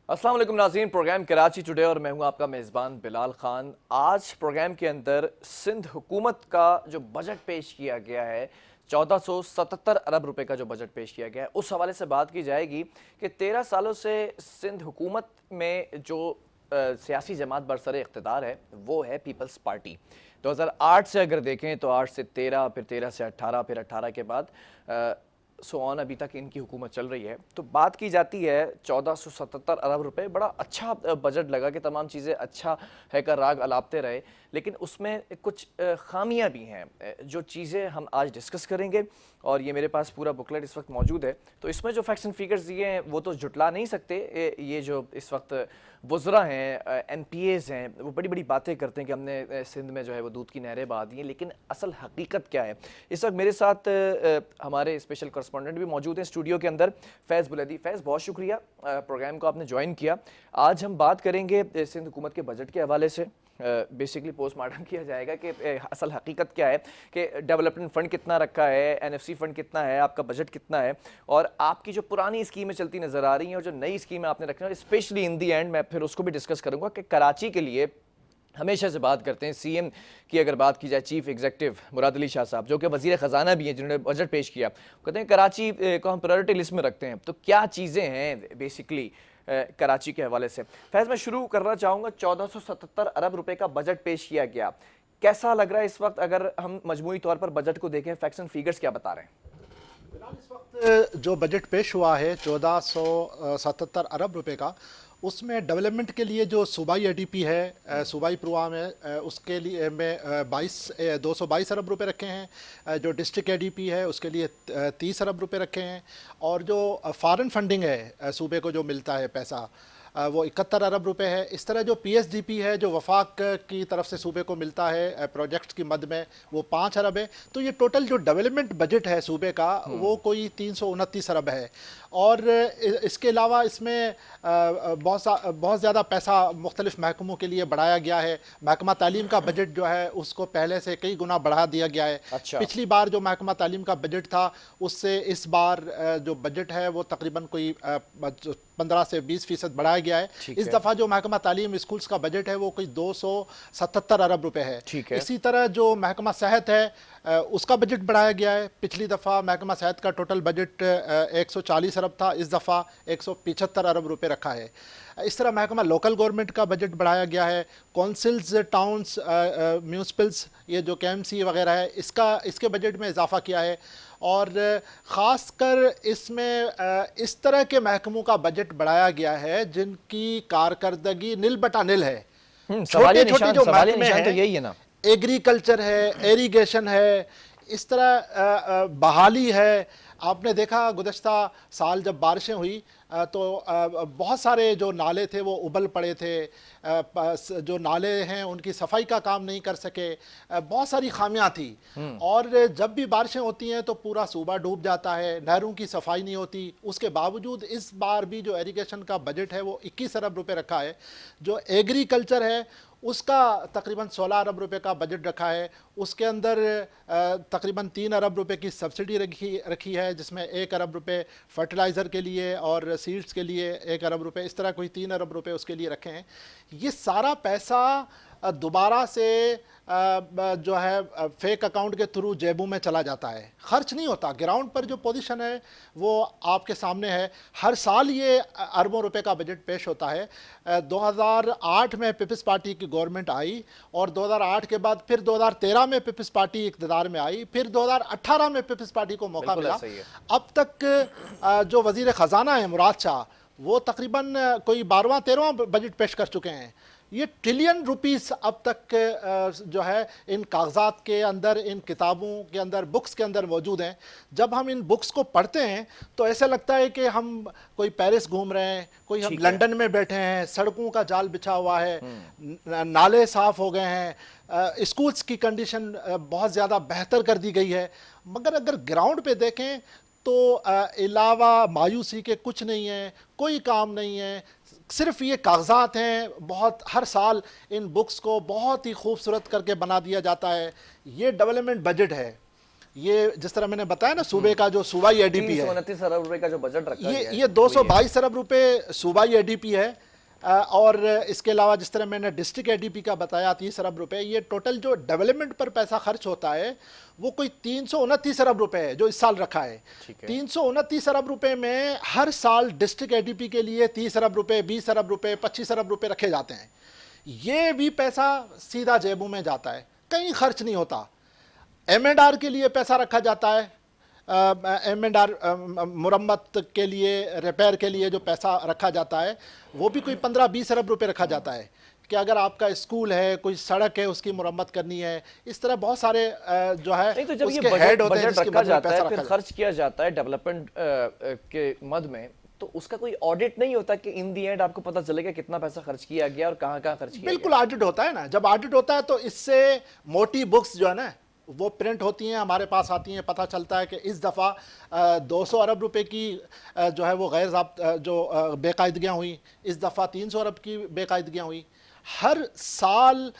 अस्सलाम वालेकुम नाज़रीन, प्रोग्राम कराची टुडे और मैं हूं आपका मेज़बान बिलाल खान। आज प्रोग्राम के अंदर सिंध हुकूमत का जो बजट पेश किया गया है, 1477 अरब रुपए का जो बजट पेश किया गया है, उस हवाले से बात की जाएगी कि 13 सालों से सिंध हुकूमत में जो सियासी जमात बरसर इक़्तिदार है वो है पीपल्स पार्टी। 2008 से अगर देखें तो 8 से 13, फिर 13 से 18, फिर 18 के बाद सो ऑन अभी तक इनकी हुकूमत चल रही है। तो बात की जाती है 1477 अरब रुपए, बड़ा अच्छा बजट लगा कि तमाम चीज़ें अच्छा है का राग अलापते रहे, लेकिन उसमें कुछ खामियां भी हैं। जो चीज़ें हम आज डिस्कस करेंगे और ये मेरे पास पूरा बुकलेट इस वक्त मौजूद है, तो इसमें जो फैक्ट्स एंड फिगर्स दिए हैं वो तो जुटला नहीं सकते। ये जो इस वक्त वज़रा हैं, NPAs हैं, वो बड़ी बड़ी बातें करते हैं कि हमने सिंध में जो है वो दूध की नहरें बहा दी हैं, लेकिन असल हकीकत क्या है। इस वक्त मेरे साथ हमारे स्पेशल करस्पॉन्डेंट भी मौजूद हैं स्टूडियो के अंदर, फैज़ बुलैदी। फैज़, बहुत शुक्रिया प्रोग्राम को आपने ज्वाइन किया। आज हम बात करेंगे सिंध हुकूमत के बजट के हवाले से। बेसिकली पोस्टमार्टम किया जाएगा कि असल हकीकत क्या है, कि डेवलपमेंट फ़ंड कितना रखा है, NFC फ़ंड कितना है, आपका बजट कितना है, और आपकी जो पुरानी स्कीमें चलती नज़र आ रही हैं और जो नई स्कीमें आपने रखी हैं, स्पेशली इन दी एंड मैं फिर उसको भी डिस्कस करूँगा कि कराची के लिए हमेशा से बात करते हैं CM की। अगर बात की जाए चीफ एग्जीक्यूटिव मुराद अली शाह साहब, जो कि वज़ीर ख़जाना भी हैं, जिन्होंने बजट पेश किया, कहते हैं कराची को हम प्रायोरिटी लिस्ट में रखते हैं। तो क्या चीज़ें हैं बेसिकली कराची के हवाले से? फैज़, मैं शुरू करना चाहूँगा। 1477 अरब रुपए का बजट पेश किया गया, कैसा लग रहा है इस वक्त? अगर हम मजमूई तौर पर बजट को देखें, फैक्ट्स एंड फिगर्स क्या बता रहे हैं? इस वक्त जो बजट पेश हुआ है 1477 अरब रुपए का, उसमें डेवलपमेंट के लिए जो सूबाई ADP है, सूबाई प्रोग्राम है, उसके लिए में 222 अरब रुपए रखे हैं। जो डिस्ट्रिक्ट ADP है उसके लिए 30 अरब रुपए रखे हैं। और जो फॉरेन फंडिंग है, सूबे को जो मिलता है पैसा, वो 71 अरब रुपए है। इस तरह जो PSDP है जो वफाक की तरफ से सूबे को मिलता है प्रोजेक्ट्स की मद में, वो 5 अरब है। तो ये टोटल जो डेवलपमेंट बजट है सूबे का वो कोई 329 अरब है। और इसके अलावा इसमें बहुत ज़्यादा पैसा मुख्तलिफ महकमों के लिए बढ़ाया गया है। महकमा तालीम का बजट जो है उसको पहले से कई गुना बढ़ा दिया गया है। अच्छा। पिछली बार जो महकमा तालीम का बजट था उससे इस बार जो बजट है वो तकरीबन कोई 15 से 20% बढ़ाया गया है। इस है। दफ़ा जो महकमा तालीम स्कूल्स का बजट है वो कोई 277 अरब रुपए है। ठीक है। इसी तरह जो महकमा सेहत है उसका बजट बढ़ाया गया है। पिछली दफ़ा महकमा सेहत का टोटल बजट 140 अरब था, इस दफ़ा 175 अरब रुपए रखा है। इस तरह महकमा लोकल गवर्नमेंट का बजट बढ़ाया गया है। काउंसिल्स, टाउन्स, म्यूनसिपल्स, ये जो KMC वगैरह है, इसके बजट में इजाफा किया है। और ख़ास कर इसमें इस तरह के महकमों का बजट बढ़ाया गया है जिनकी कारकर्दगी निल बटा निल है। छोटे छोटे जो महकमे हैं, तो यही है ना। एग्रीकल्चर है, इरिगेशन है, इस तरह बहाली है। आपने देखा गुज़श्ता साल जब बारिशें हुई तो बहुत सारे जो नाले थे वो उबल पड़े थे। जो नाले हैं उनकी सफाई का काम नहीं कर सके, बहुत सारी खामियां थी। और जब भी बारिशें होती हैं तो पूरा सूबा डूब जाता है, नहरों की सफाई नहीं होती। उसके बावजूद इस बार भी जो इरिगेशन का बजट है वो 21 अरब रुपए रखा है। जो एग्रीकल्चर है उसका तकरीबन 16 अरब रुपए का बजट रखा है। उसके अंदर तकरीबन 3 अरब रुपए की सब्सिडी रखी है, जिसमें 1 अरब रुपए फर्टिलाइज़र के लिए और सीड्स के लिए 1 अरब रुपए, इस तरह कोई 3 अरब रुपए उसके लिए रखे हैं। ये सारा पैसा दोबारा से जो है फेक अकाउंट के थ्रू जेबों में चला जाता है, खर्च नहीं होता। ग्राउंड पर जो पोजीशन है वो आपके सामने है। हर साल ये अरबों रुपए का बजट पेश होता है। 2008 में पीपल्स पार्टी की गवर्नमेंट आई और 2008 के बाद फिर 2013 में पीपल्स पार्टी इक़्तिदार में आई, फिर 2018 में पीपल्स पार्टी को मौका मिला। अब तक जो वज़ीर ख़जाना है मुराद शाह, वो तकरीबन कोई 12वां-13वां बजट पेश कर चुके हैं। ये ट्रिलियन रुपीस अब तक जो है इन कागजात के अंदर, इन किताबों के अंदर, बुक्स के अंदर मौजूद हैं। जब हम इन बुक्स को पढ़ते हैं तो ऐसा लगता है कि हम कोई पेरिस घूम रहे हैं, कोई हम लंदन में बैठे हैं। सड़कों का जाल बिछा हुआ है, नाले साफ हो गए हैं, स्कूल्स की कंडीशन बहुत ज़्यादा बेहतर कर दी गई है। मगर अगर ग्राउंड पे देखें तो अलावा मायूसी के कुछ नहीं है, कोई काम नहीं है। सिर्फ ये कागजात हैं। बहुत हर साल इन बुक्स को बहुत ही खूबसूरत करके बना दिया जाता है। ये डेवलपमेंट बजट है। ये जिस तरह मैंने बताया ना, सूबे का जो सूबाई एडीपी है, 329 अरब रुपए का जो बजट रखा गया है, ये 222 अरब रुपए सूबाई एडीपी है। और इसके अलावा जिस तरह मैंने डिस्ट्रिक्ट एडीपी का बताया 30 अरब रुपए, ये टोटल जो डेवलपमेंट पर पैसा खर्च होता है वो कोई 329 अरब रुपए है जो इस साल रखा है। 329 अरब रुपए में हर साल डिस्ट्रिक्ट एडीपी के लिए 30 अरब रुपए, 20 अरब रुपए, 25 अरब रुपए रखे जाते हैं। ये भी पैसा सीधा जेबों में जाता है, कहीं खर्च नहीं होता। M&R के लिए पैसा रखा जाता है, M&R मुरम्मत के लिए, रिपेयर के लिए जो पैसा रखा जाता है वो भी कोई 15-20 अरब रुपए रखा जाता है कि अगर आपका स्कूल है, कोई सड़क है, उसकी मुरम्मत करनी है। इस तरह बहुत सारे जो है नहीं, तो जब ये उसके हेड होते हैं बजट जिसकी रखा मदद में जाता पैसा है, फिर रखा खर्च किया जाता है डेवलपमेंट के मद में, तो उसका कोई ऑडिट नहीं होता कि इन दी एंड आपको पता चलेगा कितना पैसा खर्च किया गया और कहाँ कहाँ खर्च किया बिल्कुल ऑडिट होता है ना। जब ऑडिट होता है तो इससे मोटी बुक्स जो है ना वो प्रिंट होती हैं, हमारे पास आती हैं, पता चलता है कि इस दफ़ा 200 अरब रुपए की जो है वो गैर जो बेकायदगियाँ हुई, इस दफ़ा 300 अरब की बेकायदगियाँ हुई। हर साल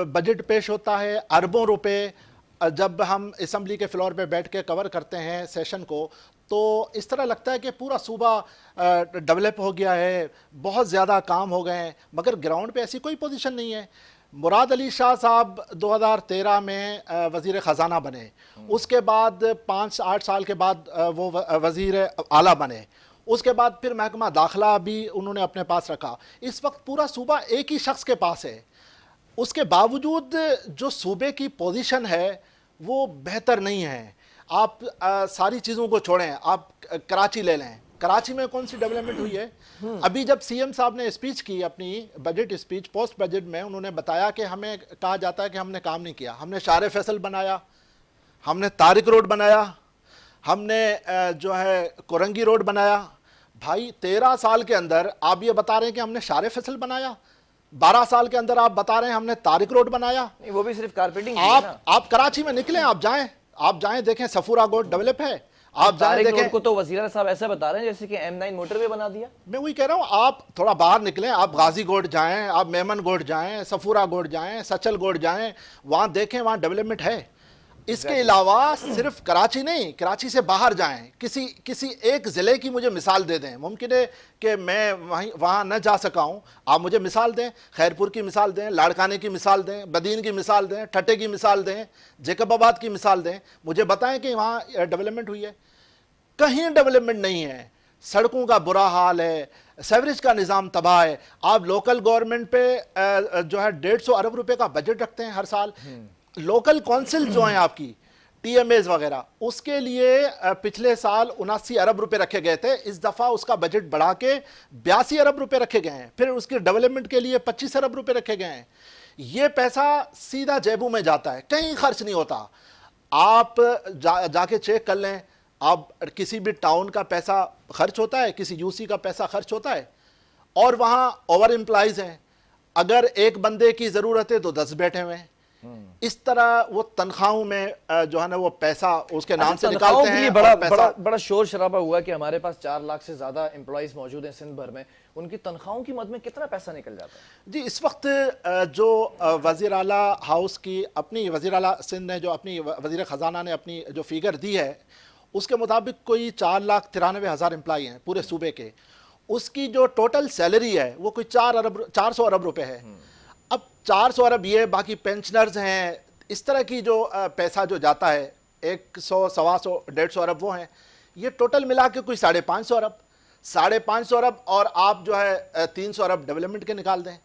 बजट पेश होता है अरबों रुपए। जब हम असम्बली के फ्लोर पे बैठ के कवर करते हैं सेशन को, तो इस तरह लगता है कि पूरा सूबा डेवलप हो गया है, बहुत ज़्यादा काम हो गए हैं, मगर ग्राउंड पे ऐसी कोई पोजीशन नहीं है। मुराद अली शाह साहब 2013 में वज़ीर ख़जाना बने, उसके बाद 5-8 साल के बाद वो वज़ीर आला बने, उसके बाद फिर महकमा दाखिला भी उन्होंने अपने पास रखा। इस वक्त पूरा सूबा एक ही शख्स के पास है। उसके बावजूद जो सूबे की पोजीशन है वो बेहतर नहीं है। आप सारी चीज़ों को छोड़ें, आप कराची ले लें, कराची में कौन सी डेवलपमेंट हुई है? अभी जब सीएम साहब ने स्पीच की, अपनी बजट स्पीच पोस्ट बजट में, उन्होंने बताया कि हमें कहा जाता है कि हमने काम नहीं किया। हमने शार फैसल बनाया, हमने तारिक रोड बनाया, हमने जो है कोरंगी रोड बनाया। भाई 13 साल के अंदर आप ये बता रहे हैं कि हमने शार फैसल बनाया, 12 साल के अंदर आप बता रहे हैं हमने तारिक रोड बनाया। नहीं, वो भी सिर्फ कारपेटिंग आप कराची में निकलें, आप जाएं देखें, सफूरा गोड डेवलप है। आप जाएं देखें, को तो वजीर साहब ऐसा बता रहे हैं जैसे कि M9 मोटरवे बना दिया। मैं वही कह रहा हूं, आप थोड़ा बाहर निकलें, आप गाजी गोड जाएं, आप मेमन गोड जाएं, सफूरा गोड जाएं, सचल गोड जाएं, वहां देखें, वहां डेवलपमेंट है। इसके अलावा सिर्फ कराची नहीं, कराची से बाहर जाएं, किसी एक ज़िले की मुझे मिसाल दे दें। मुमकिन है कि मैं वहाँ न जा सका हूँ, आप मुझे मिसाल दें, खैरपुर की मिसाल दें, लाड़काने की मिसाल दें, बदीन की मिसाल दें, ठट्टे की मिसाल दें, जैकबाबाद की मिसाल दें, मुझे बताएं कि वहाँ डेवलपमेंट हुई है। कहीं डेवलपमेंट नहीं है, सड़कों का बुरा हाल है, सेवरेज का निज़ाम तबाह है। आप लोकल गवर्नमेंट पे जो है 150 अरब रुपए का बजट रखते हैं हर साल। लोकल काउंसिल जो हैं आपकी TMAs वगैरह, उसके लिए पिछले साल 79 अरब रुपए रखे गए थे। इस दफ़ा उसका बजट बढ़ा के 82 अरब रुपए रखे गए हैं। फिर उसके डेवलपमेंट के लिए 25 अरब रुपए रखे गए हैं। ये पैसा सीधा जेबों में जाता है, कहीं खर्च नहीं होता। आप जाके चेक कर लें, आप किसी भी टाउन का पैसा खर्च होता है, किसी UC का पैसा खर्च होता है, और वहाँ ओवर एम्प्लॉइज हैं। अगर एक बंदे की ज़रूरत है तो 10 बैठे हुए हैं। इस तरह वो तनख्वाहों में जो है ना वो पैसा उसके नाम से निकालते हैं। बड़ा शोर शराबा हुआ कि हमारे पास 4 लाख से ज्यादा एम्प्लॉइज मौजूद हैं सिंध भर में, उनकी तनख्वाहों की मद में कितना पैसा निकल जाता है? जी, इस वक्त जो वज़ीर आला हाउस की अपनी, वज़ीर आला सिंध ने जो अपनी, वज़ीर ख़जाना ने अपनी जो फिगर दी है, उसके मुताबिक कोई 4,93,000 एम्प्लॉई हैं पूरे सूबे के। उसकी जो टोटल सैलरी है वो कोई 400 अरब रुपए है। अब 400 अरब ये, बाकी पेंशनर्स हैं, इस तरह की जो पैसा जो जाता है 100, 125, 150 अरब वो हैं। ये टोटल मिला के कोई 550 अरब, 550 अरब, और आप जो है 300 अरब डेवलपमेंट के निकाल दें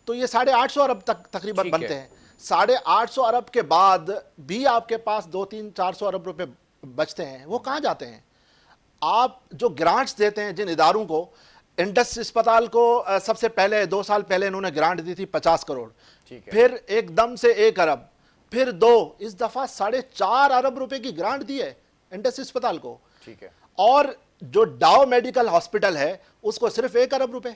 तो ये 850 अरब तक तकरीबन बनते हैं। 850 अरब के बाद भी आपके पास 200-400 अरब रुपए बचते हैं। वो कहाँ जाते हैं? आप जो ग्रांट्स देते हैं जिन इदारों को, इंडस अस्पताल को सबसे पहले 2 साल पहले इन्होंने ग्रांट दी थी 50 करोड़, फिर एकदम से 1 अरब, फिर 2, इस दफा 4.5 अरब रुपए की ग्रांट दी है इंडस अस्पताल को। ठीक है। और जो डाओ मेडिकल हॉस्पिटल है उसको सिर्फ 1 अरब रुपए।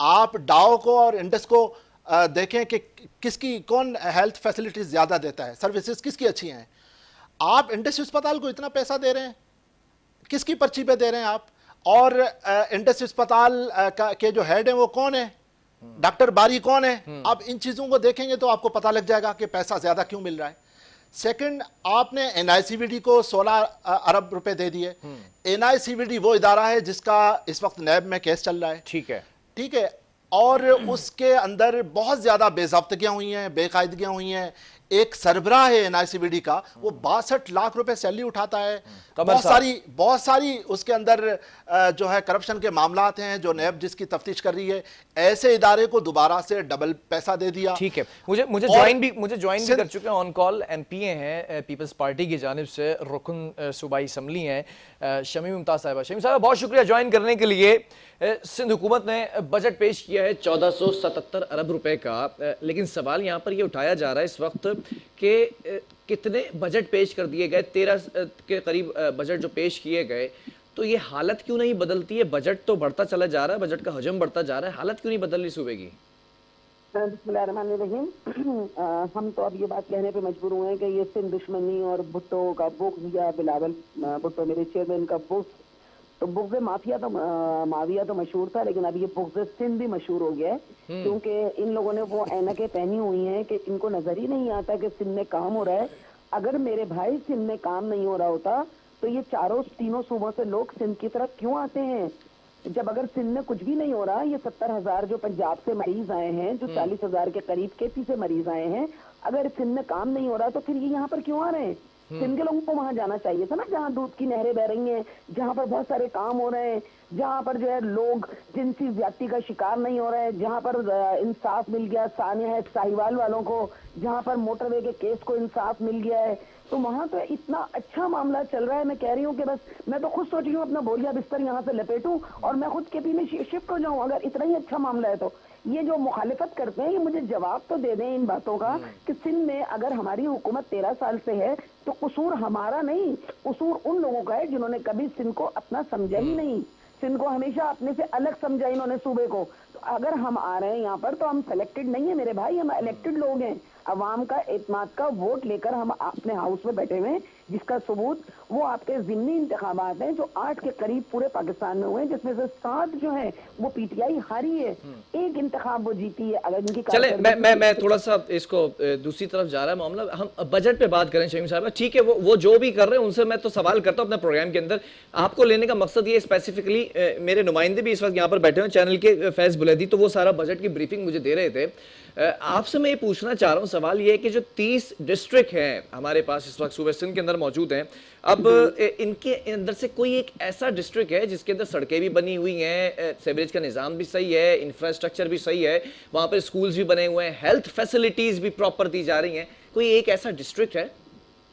आप डाओ को और इंडस को देखें कि किसकी कौन हेल्थ फैसिलिटीज ज्यादा देता है, सर्विसेज किसकी अच्छी हैं। आप इंडस अस्पताल को इतना पैसा दे रहे हैं, किसकी पर्ची पे दे रहे हैं आप? और इंडस अस्पताल के जो हेड हैं वो कौन है, डॉक्टर बारी कौन है? आप इन चीजों को देखेंगे तो आपको पता लग जाएगा कि पैसा ज्यादा क्यों मिल रहा है। सेकंड, आपने एनआईसीवीडी को 16 अरब रुपए दे दिए। एनआईसीवीडी वो इदारा है जिसका इस वक्त नैब में केस चल रहा है, ठीक है। ठीक है, और उसके अंदर बहुत ज्यादा बेज़ाब्तगियां हुई हैं, बेकायदगियां हुई हैं। एक सरबराह है एनआईसीवीडी का, वो 62 लाख रुपए सैलरी उठाता है। बहुत सारी उसके अंदर जो है करप्शन के मामलात हैं जो नैब जिसकी तफ्तीश कर रही है। ऐसे इदारे को दोबारा से डबल पैसा दे दिया। ठीक है, मुझे ज्वाइन भी कर चुके हैं ऑन कॉल एमपीए हैं पीपल्स पार्टी की जानिब से, रुकन सूबाई असम्बली हैं शमी मुमताज साहिबा। शमी साहब बहुत शुक्रिया ज्वाइन करने के लिए। सिंध हुकूमत ने बजट पेश किया है 1477 अरब रुपए का, लेकिन सवाल यहाँ पर ये उठाया जा रहा है इस वक्त कि कितने बजट पेश कर दिए गए, 13 के करीब बजट जो पेश किए गए, तो ये हालत क्यों नहीं बदलती है? बजट तो बढ़ता चला जा रहा है, बजट का हजम बढ़ता जा रहा है, हालत क्यों नहीं बदल रही सूबे की? बिस्मिल्लाहिर्रहमानिर्रहीम। हम तो अब ये बात कहने पे मजबूर हुए हैं कि ये सिंध दुश्मनी और भुट्टो का बुग़्ज़ या बिलावल भुट्टो मेरे चेयरमैन का बुग़्ज़, तो बुग़्ज़ माविया तो मशहूर था, लेकिन अब ये बुग़्ज़ सिंध भी मशहूर हो गया है, क्योंकि इन लोगों ने वो ऐनकें पहनी हुई हैं कि इनको नजर ही नहीं आता कि सिंध में काम हो रहा है। अगर मेरे भाई सिंध में काम नहीं हो रहा होता तो ये तीनों सूबों से लोग सिंध की तरफ क्यों आते हैं? जब अगर सिंध में कुछ भी नहीं हो रहा, ये 70,000 जो पंजाब से मरीज आए हैं, जो 40,000 के करीब केपी से मरीज आए हैं, अगर सिंध में काम नहीं हो रहा तो फिर ये यहाँ पर क्यों आ रहे हैं? सिंध के लोगों को वहां जाना चाहिए था ना, जहाँ दूध की नहरें बह रही हैं, जहाँ पर बहुत सारे काम हो रहे हैं, जहाँ पर जो है लोग जिनसी ज्यादती का शिकार नहीं हो रहे हैं, जहाँ पर इंसाफ मिल गया सानिया है साहिवाल वालों को, जहाँ पर मोटरवे के केस को इंसाफ मिल गया है, तो वहां तो इतना अच्छा मामला चल रहा है। मैं कह रही हूँ कि बस मैं तो खुद सोच रही हूँ अपना बोरिया बिस्तर यहाँ से लपेटूं और मैं खुद केपी में शिफ्ट हो जाऊं, अगर इतना ही अच्छा मामला है तो। ये जो मुखालिफत करते हैं, ये मुझे जवाब तो दे दें इन बातों का कि सिंध में अगर हमारी हुकूमत 13 साल से है तो कसूर हमारा नहीं, कसूर उन लोगों का है जिन्होंने कभी सिंध को अपना समझा ही नहीं, सिंध को हमेशा अपने से अलग समझा इन्होंने सूबे को। तो अगर हम आ रहे हैं यहाँ पर तो हम सेलेक्टेड नहीं है मेरे भाई, हम इलेक्टेड लोग हैं। अवाम का एतमाद का वोट लेकर हम अपने हाउस में बैठे हुए हैं, जिसका सबूत वो आपके ज़िमनी इंतखाबात हैं जो 8 के करीब पूरे पाकिस्तान में हुए हैं, जिसमें से 7 जो है वो पीटीआई हारी है, एक इंतखाब वो जीती है। अगर इनकी चले मैं थोड़ा सा इसको दूसरी तरफ जा रहा है मामला, हम बजट पे बात करें शमीम साहब। ठीक है, वो जो भी कर रहे हैं उनसे मैं तो सवाल करता हूँ अपने प्रोग्राम के अंदर। आपको लेने का मकसद ये स्पेसिफिकली, मेरे नुमाइंदे भी इस वक्त यहाँ पर बैठे हुए चैनल के, फैज बुलैदी, तो वो सारा बजट की ब्रीफिंग मुझे दे रहे थे। आपसे मैं ये पूछना चाह रहा हूँ, सवाल ये है कि जो 30 डिस्ट्रिक्ट हैं हमारे पास इस वक्त सूबे सिंध के अंदर मौजूद हैं, अब इनके अंदर से कोई एक ऐसा डिस्ट्रिक्ट है जिसके अंदर सड़कें भी बनी हुई हैं, सीवरेज का निज़ाम भी सही है, इंफ्रास्ट्रक्चर भी सही है, वहाँ पर स्कूल्स भी बने हुए हैं, हेल्थ फैसिलिटीज़ भी प्रॉपर दी जा रही हैं, कोई एक ऐसा डिस्ट्रिक्ट है?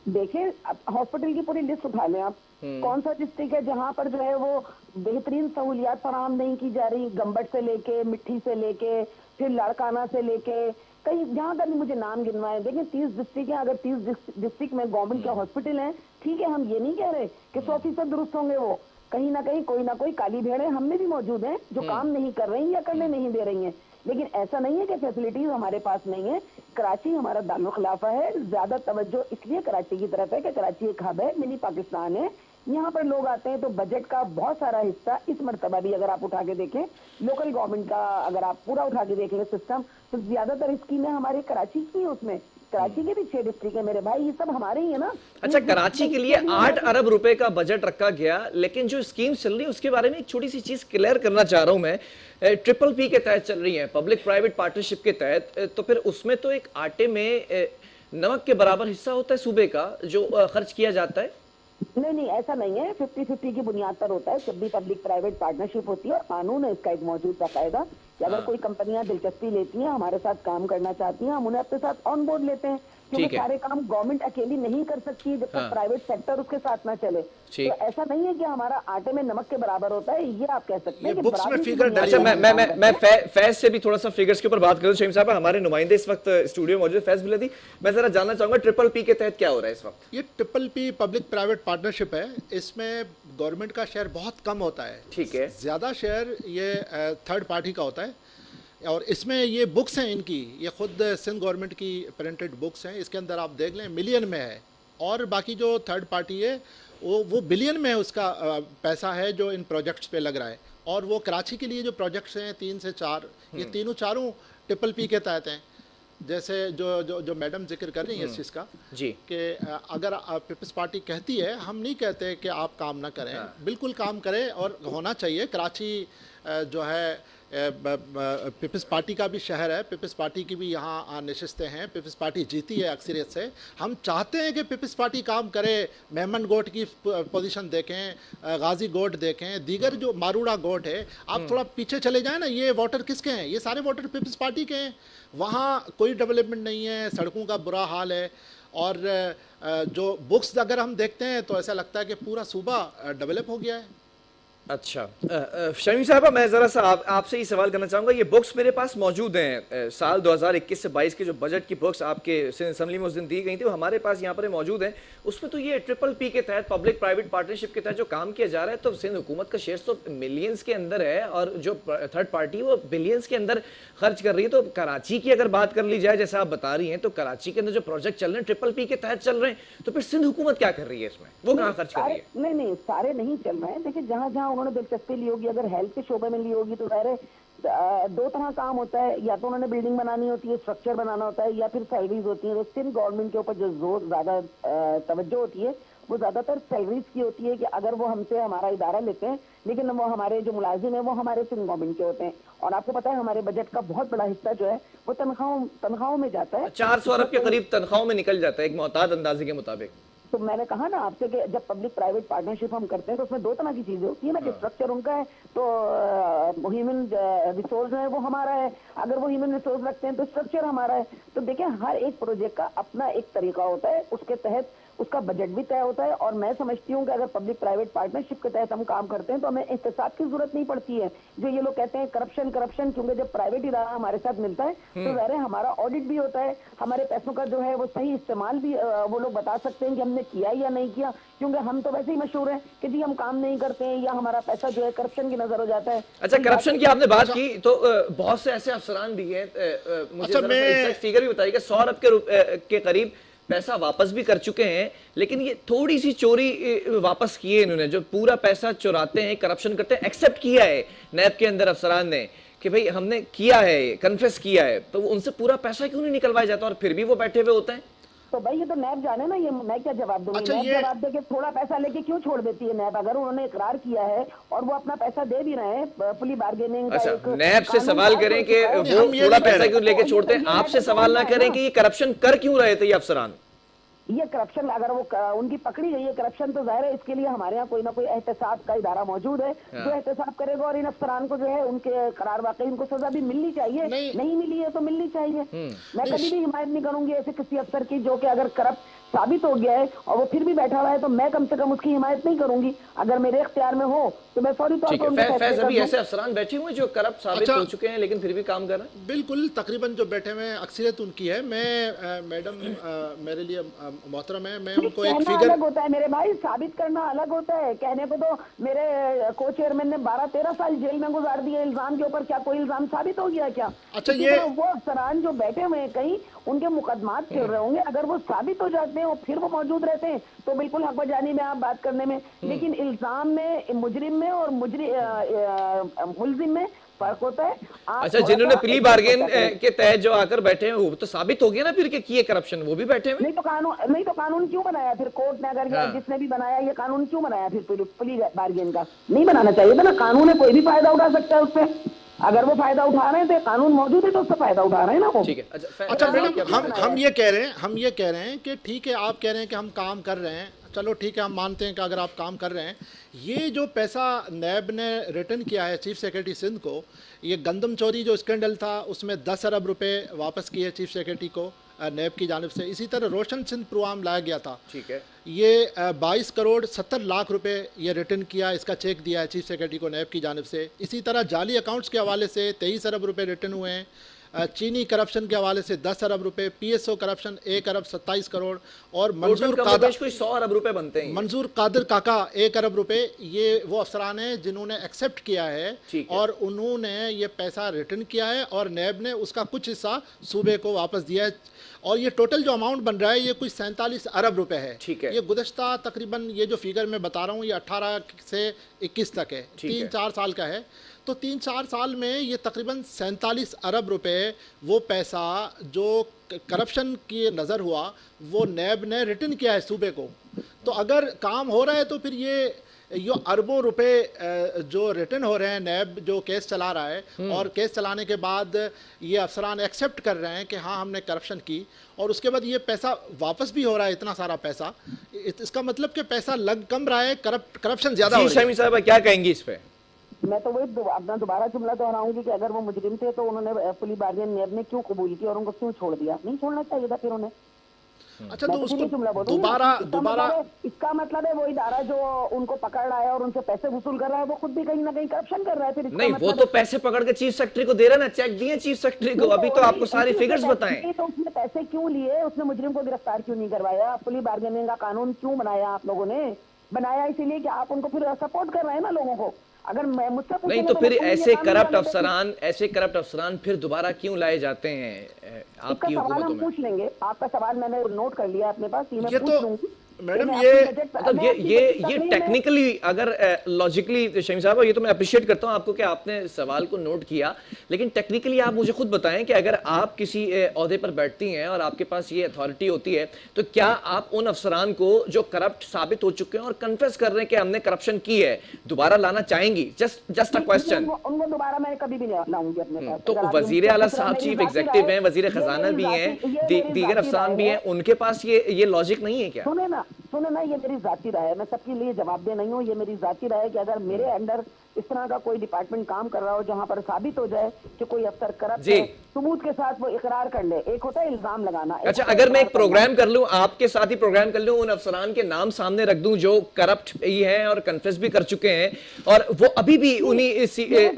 देखिए, हॉस्पिटल की पूरी लिस्ट उठा लें आप, कौन सा डिस्ट्रिक्ट है जहाँ पर जो है वो बेहतरीन सहूलियात फराहम नहीं की जा रही, गंबट से लेके, मिट्टी से लेके, फिर लड़काना से लेके, कहीं जहाँ का भी मुझे नाम गिनवाए। देखिए 30 डिस्ट्रिक्ट है, अगर 30 डिस्ट्रिक्ट में गवर्नमेंट के हॉस्पिटल हैं, ठीक है, हम ये नहीं कह रहे कि 100% दुरुस्त होंगे वो, कहीं ना कहीं कोई ना कोई काली भेड़ें हम में भी मौजूद हैं जो काम नहीं कर रही या करने नहीं दे रही हैं, लेकिन ऐसा नहीं है कि फैसिलिटीज हमारे पास नहीं है। कराची हमारा दारुल खिलाफा है, ज्यादा तवज्जो इसलिए कराची की तरफ है कि कराची एक हब है, मिनी पाकिस्तान है, यहाँ पर लोग आते हैं, तो बजट का बहुत सारा हिस्सा इस मरतबा भी अगर आप उठा के देखें, लोकल गवर्नमेंट का अगर आप पूरा उठा के देखेंगे सिस्टम, तो ज्यादातर स्कीमें हमारे कराची की है, उसमें कराची के भी 6 डिस्ट्रिक्ट है मेरे भाई, ये सब हमारे ही है ना। अच्छा, कराची के लिए 8 अरब रुपए का बजट रखा गया, लेकिन जो स्कीम चल रही है उसके बारे में एक छोटी सी चीज क्लियर करना चाह रहा हूं मैं। ट्रिपल पी के तहत चल रही है, पब्लिक प्राइवेट पार्टनरशिप के तहत, तो फिर उसमें तो एक आटे में नमक के बराबर हिस्सा होता है सूबे का जो खर्च किया जाता है। नहीं, ऐसा नहीं है, 50-50 की बुनियाद पर होता है जब भी पब्लिक प्राइवेट पार्टनरशिप होती है, और कानून है इसका एक मौजूद बाकायदा कि अगर कोई कंपनियां दिलचस्पी लेती हैं, हमारे साथ काम करना चाहती हैं, हम उन्हें अपने साथ ऑन बोर्ड लेते हैं, क्योंकि सारे काम गवर्नमेंट अकेली नहीं कर सकती है जब तक प्राइवेट सेक्टर उसके साथ ना चले। तो ऐसा नहीं है कि हमारा आटे में नमक के बराबर होता है, ये आप कह सकते हैं कि बुक्स में फिगर। अच्छा, मैं फैज से भी थोड़ा सा फिगर्स के ऊपर बात करूं। शहीम साहब, हमारे नुमाइंदे इस वक्त स्टूडियो में मौजूद, फैज बुलैदी, मैं जरा जानना चाहूंगा ट्रिपल पी के तहत क्या हो रहा है इस वक्त? ये triple P public private partnership है, इसमें गवर्नमेंट का शेयर बहुत कम होता है, ठीक है, ज्यादा शेयर ये थर्ड पार्टी का होता है, और इसमें ये बुक्स हैं इनकी, ये खुद सिंध गवर्नमेंट की प्रिंटेड बुक्स हैं, इसके अंदर आप देख लें मिलियन में है, और बाकी जो थर्ड पार्टी है वो बिलियन में उसका पैसा है जो इन प्रोजेक्ट्स पे लग रहा है। और वो कराची के लिए जो प्रोजेक्ट्स हैं 3 से 4, ये तीनों चारों ट्रिपल पी के तहत हैं। जैसे जो जो जो मैडम जिक्र कर रही है इस चीज़ का जी कि अगर पीपल्स पार्टी कहती है, हम नहीं कहते कि आप काम ना करें, बिल्कुल काम करें और होना चाहिए। कराची जो है पीपल्स पार्टी का भी शहर है, पीपल्स पार्टी की भी यहाँ नशिस्तें हैं, पीपल्स पार्टी जीती है अक्सरियत से। हम चाहते हैं कि पीपल्स पार्टी काम करे, मेमन गोट की पोजीशन देखें, गाजी गोट देखें, दीगर जो मारूड़ा गोट है। आप थोड़ा पीछे चले जाएं ना, ये वोटर किसके हैं? ये सारे वोटर पीपल्स पार्टी के हैं। वहाँ कोई डेवलपमेंट नहीं है, सड़कों का बुरा हाल है। और जो बुक्स अगर हम देखते हैं तो ऐसा लगता है कि पूरा सूबा डेवलप हो गया है। अच्छा शमीम साहबा, मैं ज़रा सा आपसे ही सवाल करना चाहूँगा। ये बुक्स मेरे पास मौजूद हैं, साल 2021 से 22 के जो बजट की बुक्स आपके असेंबली में उस दिन दी गई थी, वो हमारे पास यहाँ पर मौजूद हैं। उसमें तो ये PPP के तहत, पब्लिक प्राइवेट पार्टनरशिप के तहत जो काम किया जा रहा है, तो सिंध हुकूमत का शेयर तो मिलियंस के अंदर है और जो थर्ड पार्टी वो बिलियंस के अंदर खर्च कर रही है। तो कराची की अगर बात कर ली जाए, जैसा आप बता रही हैं, तो कराची के अंदर जो प्रोजेक्ट चल रहे हैं PPP के तहत चल रहे हैं, तो फिर सिंध हुकूमत क्या कर रही है इसमें? वो कहाँ खर्च कर रही है? नहीं, सारे नहीं चल रहे हैं। देखिए, जहाँ जहाँ उन्होंने दिलचस्पी ली होगी, अगर हेल्थ के शोबे में ली होगी तो ज़ाहिर है दो तरह काम होता है। या तो उन्होंने बिल्डिंग बनानी होती है, स्ट्रक्चर बनाना होता है, या फिर सैलरीज होती है। तो सिंध गवर्नमेंट के ऊपर जो जोर ज्यादा तवज्जो होती है वो ज्यादातर सैलरीज की होती है, कि अगर वो हमसे हमारा इदारा लेते हैं, लेकिन वो हमारे जो मुलाजिम है वो हमारे सिंध गवर्नमेंट के होते हैं। और आपको पता है हमारे बजट का बहुत बड़ा हिस्सा जो है वो तनख्वाहों में जाता है। 400 अरब के करीब तनख्वाहों में निकल जाता है एक मोहतात अंदाजे के मुताबिक। तो मैंने कहा ना आपसे कि जब पब्लिक प्राइवेट पार्टनरशिप हम करते हैं तो उसमें दो तरह की चीजें होती है ना, कि स्ट्रक्चर उनका है तो ह्यूमन रिसोर्स है वो हमारा है। अगर वो ह्यूमन रिसोर्स रखते हैं तो स्ट्रक्चर हमारा है। तो देखिए, हर एक प्रोजेक्ट का अपना एक तरीका होता है, उसके तहत उसका बजट भी तय होता है। और मैं समझती हूँ कि अगर पब्लिक प्राइवेट पार्टनरशिप के तहत हम काम करते हैं तो हमें एहतसाब की जरूरत नहीं पड़ती है। जो ये लोग कहते हैं करप्शन, क्योंकि जब प्राइवेट इदारा हमारे साथ मिलता है तो ज़ाहिर है हमारा ऑडिट भी होता है, हमारे पैसों का जो है वो सही इस्तेमाल भी वो लोग बता सकते हैं कि हमने किया या नहीं किया। क्योंकि हम तो वैसे ही मशहूर हैं कि जी हम काम नहीं करते हैं, या हमारा पैसा जो है करप्शन की नजर हो जाता है। अच्छा, करप्शन की आपने बात की तो बहुत से ऐसे अफसरान भी हैं, मुझे अच्छा, मैं फिगर भी बताइए, 100 अरब के करीब पैसा वापस भी कर चुके हैं, लेकिन ये थोड़ी सी चोरी वापस की है इन्होंने। जो पूरा पैसा चुराते हैं, करप्शन करते हैं, एक्सेप्ट किया है नैब के अंदर अफसरान ने कि भाई हमने किया है, कन्फेस किया है, तो उनसे पूरा पैसा क्यों नहीं निकलवाया जाता और फिर भी वो बैठे हुए होते हैं? तो भाई ये तो नैब जाने ना, ये मैं क्या जवाब दूंगी। अच्छा, नैब जवाब दे के थोड़ा पैसा लेके क्यों छोड़ देती है नैब? अगर उन्होंने इकरार किया है और वो अपना पैसा दे भी रहे हैं, फुली बार्गेनिंग का अच्छा, एक नैब से सवाल करें कि वो थोड़ा पैसा क्यों लेके छोड़ते हैं, आपसे सवाल ना करें कि ये करप्शन कर क्यों रहे थे ये अफसरान? ये करप्शन अगर वो उनकी पकड़ी गई है करप्शन, तो जाहिर है इसके लिए हमारे यहाँ कोई ना कोई एहतसाब का इदारा मौजूद है जो एहतसाब करेगा। और इन अफसरान को जो है उनके करार वाकई उनको सजा भी मिलनी चाहिए। नहीं मिली है तो मिलनी चाहिए। मैं कभी भी हिमायत नहीं करूंगी ऐसे किसी अफसर की जो कि अगर करप्ट साबित हो गया है और वो फिर भी बैठा हुआ है, तो मैं कम से कम उसकी हिमायत नहीं करूंगी। अगर मेरे इख्तियार में हो तो मैं फौरी तौर पर फैज, अभी ऐसे अफसरान बैठे हुए जो करप्ट साबित हो चुके हैं लेकिन फिर भी काम कर रहे हैं? बिल्कुल, तकरीबन जो बैठे हुए हैं अक्सरियत उनकी है। मैं मैडम मेरे लिए मोहतरम है, मैं उनको एक फिगर अलग होता है मेरे भाई, साबित करना अलग होता है। कहने को तो मेरे को चेयरमैन ने 12-13 साल जेल में गुजार दिए इल्जाम के ऊपर, क्या कोई इल्जाम साबित हो गया क्या? अच्छा, ये वो अफसरान जो बैठे हुए हैं कहीं उनके मुकदमात चल रहे होंगे, अगर वो साबित हो जाते हैं और फिर वो मौजूद रहते हैं तो बिल्कुल हक बजानी में आप बात करने में। लेकिन इल्जाम में, मुजरिम में और मुलजिम में फर्क होता है। अच्छा, जिन्होंने प्ली बार्गेन के तहत जो आकर बैठे हैं वो तो साबित हो गया ना फिर किए करप्शन, वो भी बैठे हुए। नहीं तो कानून क्यों बनाया फिर कोर्ट ने? अगर जिसने भी बनाया ये कानून क्यों बनाया फिर प्ली बार्गेन का? नहीं बनाना चाहिए था ना। कानून है, कोई भी फायदा उठा सकता है उससे। अगर वो फायदा उठा रहे हैं तो कानून मौजूद है तो उससे फायदा उठा रहे हैं ना वो। ठीक है। अच्छा मैडम, हम ये कह रहे हैं कि ठीक है, आप कह रहे हैं कि हम काम कर रहे हैं, चलो ठीक है, हम मानते हैं कि अगर आप काम कर रहे हैं। ये जो पैसा नैब ने रिटर्न किया है चीफ सेक्रेटरी सिंध को, ये गंदम चोरी जो स्कैंडल था उसमें 10 अरब रुपए वापस किए चीफ सेक्रेटरी को नैब की जानिब से। इसी तरह रोशन सिंध प्रोग्राम लाया गया था, ठीक है, ये 22 करोड़ 70 लाख रुपए ये रिटर्न किया, इसका चेक दिया है चीफ सेक्रेटरी को नैब की जानिब से। इसी तरह जाली अकाउंट्स के हवाले से 23 अरब रुपए रिटर्न हुए हैं। चीनी करप्शन के हवाले से 10 अरब रुपए, PSO करप्शन 1 अरब 27 करोड़, और मंजूर कादर कोई 100 अरब रुपए बनते हैं। मंजूर कादिर काका 1 अरब रुपए। ये वो अफसरान हैं जिन्होंने एक्सेप्ट किया है और उन्होंने ये पैसा रिटर्न किया है और नैब ने उसका कुछ हिस्सा सूबे को वापस दिया है। और ये टोटल जो अमाउंट बन रहा है ये कुछ 47 अरब रुपए है। ठीक है। ये गुज़श्ता तकरीबन ये जो फिगर मैं बता रहा हूँ ये 18 से 21 तक है, 3-4 साल का है। तो 3-4 साल में ये तकरीबन 47 अरब रुपए वो पैसा जो करप्शन की नज़र हुआ वो नैब ने रिटर्न किया है सूबे को। तो अगर काम हो रहा है तो फिर ये अरबों रुपए जो रिटर्न हो रहे हैं, नैब जो केस चला रहा है और केस चलाने के बाद ये अफसरान एक्सेप्ट कर रहे हैं कि हाँ हमने करप्शन की, और उसके बाद ये पैसा वापस भी हो रहा है, इतना सारा पैसा, इसका मतलब कि पैसा लग कम रहा है, करप्शन ज़्यादा हो जी रही है। शमी साहब क्या कहेंगी इस पे? मैं तो वही अपना दोबारा जुमला दोहराऊंगी कि अगर वो मुजरिम थे तो उन्होंने पुलिस बार्गेन नैब ने क्यों कबूल की और उनको क्यों छोड़ दिया? नहीं छोड़ना चाहिए था फिर उन्हें। अच्छा, मैं तो तो फिर उसको ये जुमला बोलूंगी ना, दोबारा इसका मतलब है वो इदारा जो उनको पकड़ रहा है और उनसे पैसे वसूल कर रहा है वो खुद भी कहीं ना कहीं करप्शन कर रहा है। फिर इसका नहीं, वो मतलब तो पैसे पकड़ के चीफ सेक्रेटरी को दे रहे ना, चेक दिए चीफ सेक्रेटरी को, अभी तो आपको सारी फिगर्स बताएं। तो उसने पैसे क्यों लिए? उसने मुजरिम को गिरफ्तार क्यों नहीं करवाया? पुलिस बार्गेनिंग का कानून क्यों बनाया आप लोगों ने? बनाया इसीलिए कि आप उनको फिर सपोर्ट कर रहे हैं ना लोगों को। अगर मैं मुझसे नहीं तो फिर ऐसे करप्ट अफसरान फिर दोबारा क्यों लाए जाते हैं आपकी सवाल हुकूमतों हम में? पूछ लेंगे। आपका सवाल मैंने नोट कर लिया अपने पास, ये मैं ये पूछ तो लूंगी। मैडम मैं ये अपनी बजट- मतलब मैं अपनी बजट ये तकरीर में- टेक्निकली अगर लॉजिकली शमी साहब, ये तो मैं अप्रिशिएट करता हूं आपको कि आपने सवाल को नोट किया, लेकिन टेक्निकली आप मुझे खुद बताएं कि अगर आप किसी ओहदे पर बैठती हैं और आपके पास ये अथॉरिटी होती है, तो क्या आप उन अफसरान को जो करप्ट साबित हो चुके हैं और कन्फेस कर रहे हैं कि हमने करप्शन की है, दोबारा लाना चाहेंगी? Just a question. उनको दोबारा मैं कभी भी नहीं लाऊंगी अपने पास। तो अगर आप वजीर आला मुझसे साहब मेरी चीफ जाती एग्जीक्यूटिव राय- हैं, वजीर ये खजाना मेरी भी जाती- हैं, ये मेरी दीगर जाती अफसरान राय भी है। हैं, उनके पास ये लॉजिक नहीं है क्या? सुने ना, ये मेरी जाती राय है, मैं सबके लिए जवाबदेह नहीं हूँ। ये मेरी जाती राय है कि अगर मेरे अंडर इस तरह का कोई डिपार्टमेंट काम कर रहा हो जहां पर साबित हो जाए कि कोई अफसर करप्ट जी। है, सबूत के साथ वो इकरार कर ले। एक होता है इल्जाम लगाना, एक अच्छा, होता है अगर मैं एक इकरार करना। प्रोग्राम कर लूं, आपके साथ ही प्रोग्राम कर लूं, उन अफसरान के नाम सामने रख दूं जो करप्ट ही हैं और कन्फेस भी कर चुके हैं और वो अभी भी उन्हीं मेरे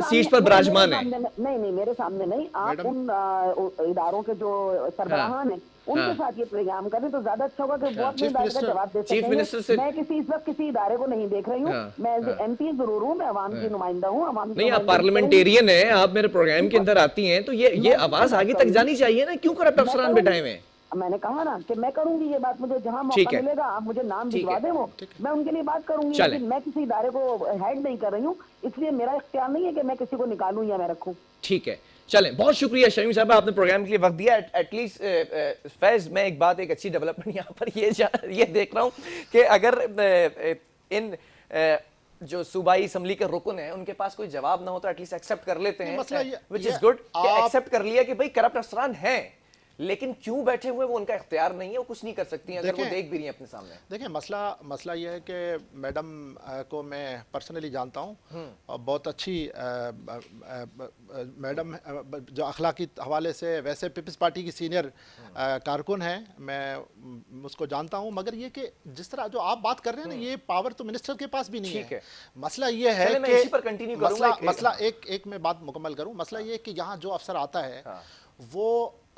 सीट पर विराजमान है? नहीं, मेरे सामने नहीं। आप उन इदारों के जो सरबराहान हैं उनके साथ ये प्रोग्राम करें तो ज्यादा अच्छा होगा कि वो अपने इदारे का जवाब दे चीफ मिनिस्टर से- सकेंगे। मैं इस वक्त किसी इदारे को नहीं देख रही हूँ। मैं एमपी जरूर हूँ, मैं आवाम की नुमाइंदा हूँ। नहीं, आप पार्लियामेंटेरियन हैं, आप मेरे प्रोग्राम के अंदर आती हैं, तो ये आवाज आगे तक जानी चाहिए ना, क्यों करप्ट अफसरान बिठाए हुए हैं? मैंने कहा ना कि मैं करूंगी ये बात, मुझे जहां ठीक मौका है। मिलेगा आप मुझे नाम ठीक भिजवा है। दें, वो मैं उनके लिए बात करूंगी। चलें। लेकिन मैं किसी इदारे को हेड नहीं कर रही हूँ, इसलिए मेरा इख्तियार नहीं है कि मैं किसी को निकालूं या मैं रखूं। ठीक है, चलें, बहुत शुक्रिया शमीम साहब, आपने प्रोग्राम के लिए वक्त दिया। एटलीस्ट फैज, मैं एक बात, एक अच्छी डेवलपमेंट यहाँ पर ये देख रहा हूँ कि अगर इन जो सूबाई असम्बली के रुकन हैं उनके पास कोई जवाब ना हो तो एटलीस्ट एक्सेप्ट कर लेते हैं, विच इज गुड। एक्सेप्ट कर लिया कि भाई करप्ट अफसरान हैं, लेकिन क्यों बैठे हुए वो उनका इख्तियार नहीं है, वो कुछ नहीं कर सकती हैं अगर वो देख भी रही हैं अपने सामने। देखिए, मसला ये है कि मैडम को मैं पर्सनली जानता हूँ और बहुत अच्छी मैडम जो अखलाकी हवाले से वैसे पीपल्स पार्टी की सीनियर कारकुन है, मैं उसको जानता हूँ। मगर ये कि जिस तरह जो आप बात कर रहे हैं ना, ये पावर तो मिनिस्टर के पास भी नहीं ठीक है। मसला ये है चलें, मैं इसी पर कंटिन्यू करूंगा। मसला एक मैं बात मुकम्मल करूँ। मसला ये है कि यहाँ जो अफसर आता है वो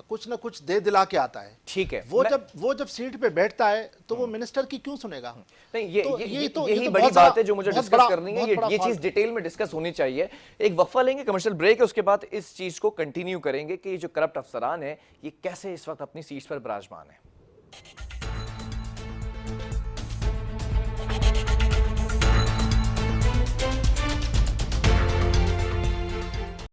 कुछ ना कुछ दे दिला के आता है। ठीक है, वो जब सीट पे बैठता है तो वो मिनिस्टर की क्यों सुनेगा? नहीं, यही तो बड़ी बात है जो मुझे डिस्कस करनी है। ये बहुत चीज डिटेल में डिस्कस होनी चाहिए। एक वक्फा लेंगे, कमर्शियल ब्रेक है, उसके बाद इस चीज को कंटिन्यू करेंगे कि ये जो करप्ट अफसरान है ये कैसे इस वक्त अपनी सीट पर विराजमान है।